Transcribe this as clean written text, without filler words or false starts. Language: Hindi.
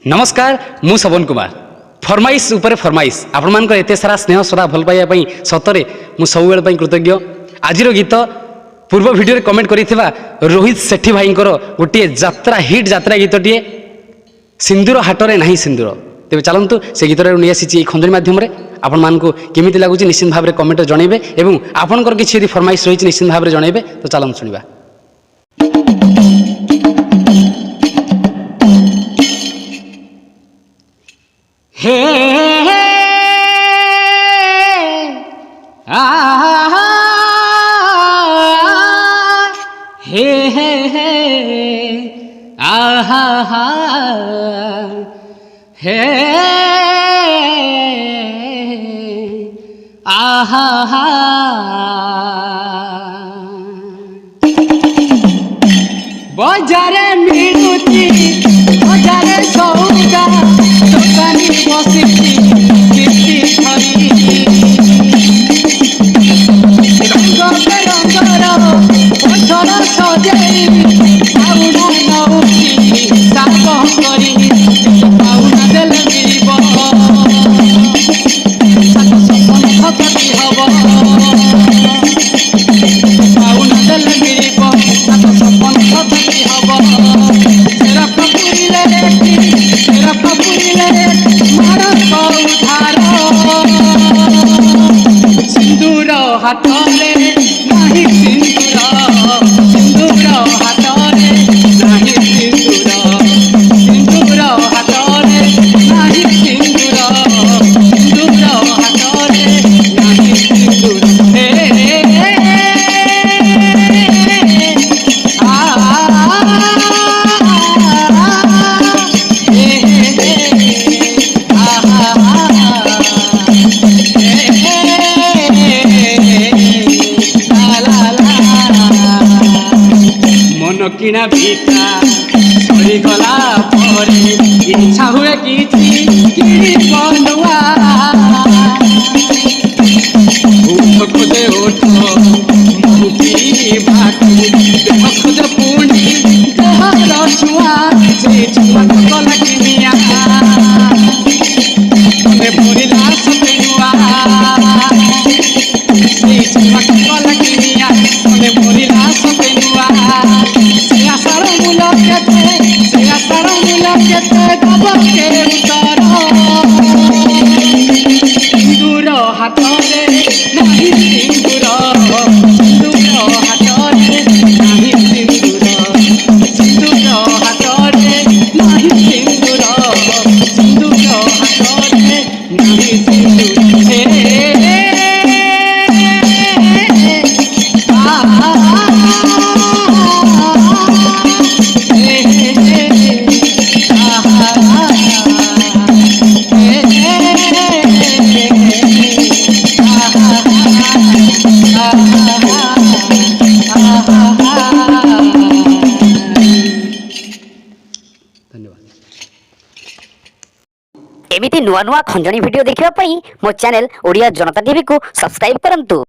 नमस्कार मु शोभन कुमार फरमाइश उपर फरमाइश आपण मान एत सारा स्नेह सदा भल पाइबा सतरे मु सब बेले कृतज्ञ। आज गीत पूर्व भिडियो कमेंट करिथिबा रोहित सेठी भाई गोटे यात्रा हिट यात्रा गीतटे सिंदूर हाटरे नहीं सिंदूर। तेज चलतु से गीत नहीं आसी खंजरी मध्यम आपण मानक केमी लगुच निश्चित भाव में कमेंट जनइबे और आपंकर किसी फरमाइश रही निश्चित भाव में जनइबे। तो चलतु शुणा। हे बजारे मिलुची बजारे सौदा दोकानी बसिची किस्ती धरी रंग बेरंगर पथर सजाई पाउना नौकी साग करी पाउना देले मिलिब सात सपन खतरी हब पाउना देले मिलिब सात सपन खतरी हब तेरा कपुरिले मार कौधार सिंदूर हाथरे नहीं सिंदूर सिंदूर हाथरे नहीं सिंदूर सिंदूर हाथरे नहीं सिंदूर सिंदूर हाथरे नहीं सिंदूर। किना भिका सरीगला परे इच्छा हुए किछि किणी बनुआ उठ खोजे उठ मुठी भाटू देह खोजे पुणी देहर छुआ से छुआ कला किनिया मने भरिला सपेनुआ से छुआ कला किनिया मने भरिला सपेनुआ सिंदूर हाथरे नहीं सिंदूर सिंदूर हाथरे नहीं सिंदूर सिंदूर हाथरे नहीं सिंदूर सिंदूर हाथरे नहीं सिंदूर। एमिति नुआ नुआ खंजनी वीडियो देखिबा पई मो चैनल ओडिया जनता टीवी को सब्सक्राइब करंतु।